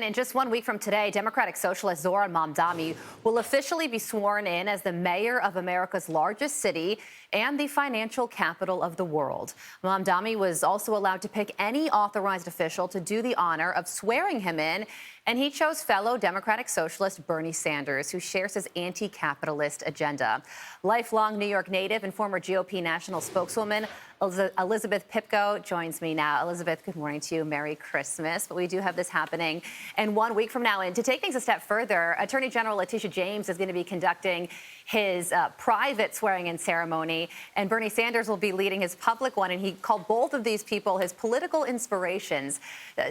In just 1 week from today, Democratic Socialist Zohran Mamdani will officially be sworn in as the mayor of America's largest city and the financial capital of the world. Mamdani was also allowed to pick any authorized official to do the honor of swearing him in, and he chose fellow Democratic Socialist Bernie Sanders, who shares his anti-capitalist agenda. Lifelong New York native and former GOP national spokeswoman Elizabeth Pipko joins me now. Elizabeth, good morning to you. Merry Christmas. But we do have this happening in 1 week from now. And to take things a step further, Attorney General Letitia James is going to be conducting his private swearing-in ceremony, and Bernie Sanders will be leading his public one. And he called both of these people his political inspirations.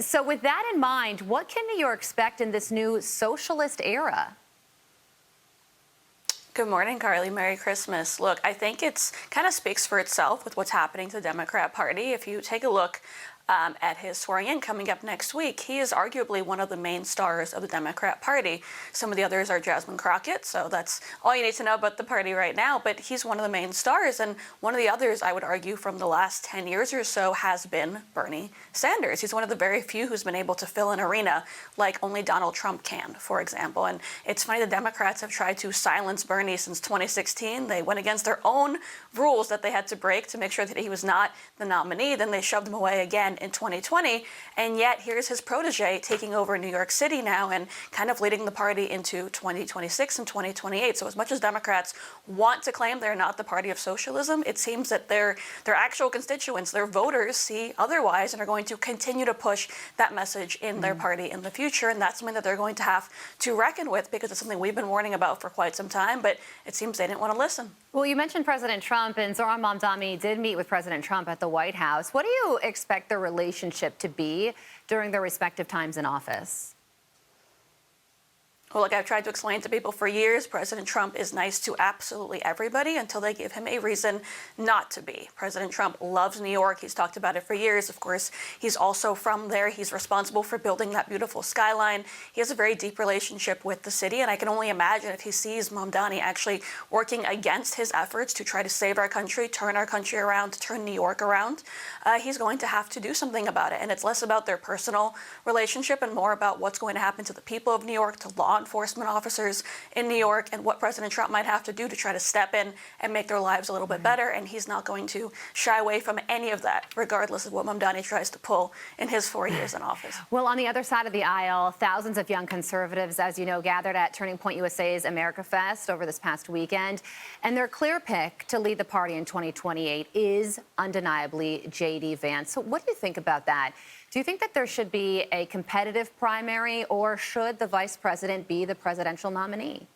So with that in mind, what can New York expect in this new socialist era? Good morning, Carly. Merry Christmas. Look, I think it's kind of speaks for itself with what's happening to the Democrat Party. If you take a look at his swearing-in coming up next week, he is arguably one of the main stars of the Democrat Party. Some of the others are Jasmine Crockett, so that's all you need to know about the party right now, but he's one of the main stars, and one of the others, I would argue, from the last 10 years or so has been Bernie Sanders. He's one of the very few who's been able to fill an arena like only Donald Trump can, for example. And it's funny, the Democrats have tried to silence Bernie since 2016. They went against their own rules that they had to break to make sure that he was not the nominee. Then they shoved him away again in 2020, and yet here's his protege taking over New York City now and kind of leading the party into 2026 and 2028. So as much as Democrats want to claim they're not the party of socialism, it seems that their actual constituents, their voters, see otherwise and are going to continue to push that message in their party in the future. And that's something that they're going to have to reckon with, because it's something we've been warning about for quite some time, but it seems they didn't want to listen. Well, you mentioned President Trump, and Zohran Mamdani did meet with President Trump at the White House. What do you expect their relationship to be during their respective times in office? Well, like I've tried to explain to people for years, President Trump is nice to absolutely everybody until they give him a reason not to be. President Trump loves New York. He's talked about it for years. Of course, he's also from there. He's responsible for building that beautiful skyline. He has a very deep relationship with the city, and I can only imagine if he sees Mamdani actually working against his efforts to try to save our country, turn our country around, turn New York around, he's going to have to do something about it. And it's less about their personal relationship and more about what's going to happen to the people of New York, to law enforcement officers in New York, and what President Trump might have to do to try to step in and make their lives a little bit better. And he's not going to shy away from any of that, regardless of what Mamdani tries to pull in his 4 years in office. Well, on the other side of the aisle, thousands of young conservatives, as you know, gathered at Turning Point USA's America Fest over this past weekend. And their clear pick to lead the party in 2028 is undeniably J.D. Vance. So what do you think about that? Do you think that there should be a competitive primary, or should the vice president be the presidential nominee?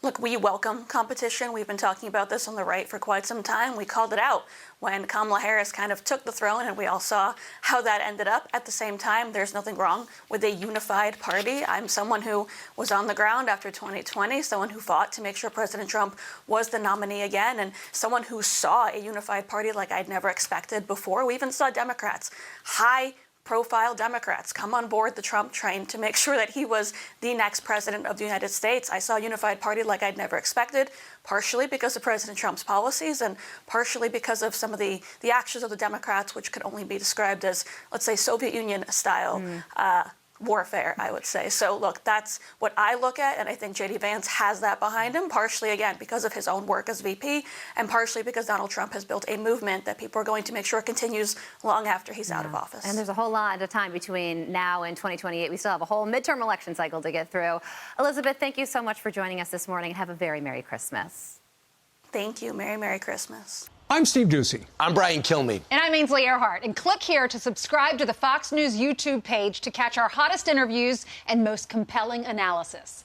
Look, we welcome competition. We've been talking about this on the right for quite some time. We called it out when Kamala Harris kind of took the throne, and we all saw how that ended up. At the same time, there's nothing wrong with a unified party. I'm someone who was on the ground after 2020, someone who fought to make sure President Trump was the nominee again, and someone who saw a unified party like I'd never expected before. We even saw Democrats, high-profile Democrats, come on board the Trump train to make sure that he was the next president of the United States. I saw a unified party like I'd never expected, partially because of President Trump's policies and partially because of some of the actions of the Democrats, which could only be described as, let's say, Soviet Union-style warfare, I would say. So, look, that's what I look at, and I think J.D. Vance has that behind him, partially, again, because of his own work as VP, and partially because Donald Trump has built a movement that people are going to make sure continues long after he's out of office. And there's a whole lot of time between now and 2028. We still have a whole midterm election cycle to get through. Elizabeth, thank you so much for joining us this morning. Have a very Merry Christmas. Thank you. Merry Christmas. I'm Steve Doocy. I'm Brian Kilmeade. And I'm Ainsley Earhart. And click here to subscribe to the Fox News YouTube page to catch our hottest interviews and most compelling analysis.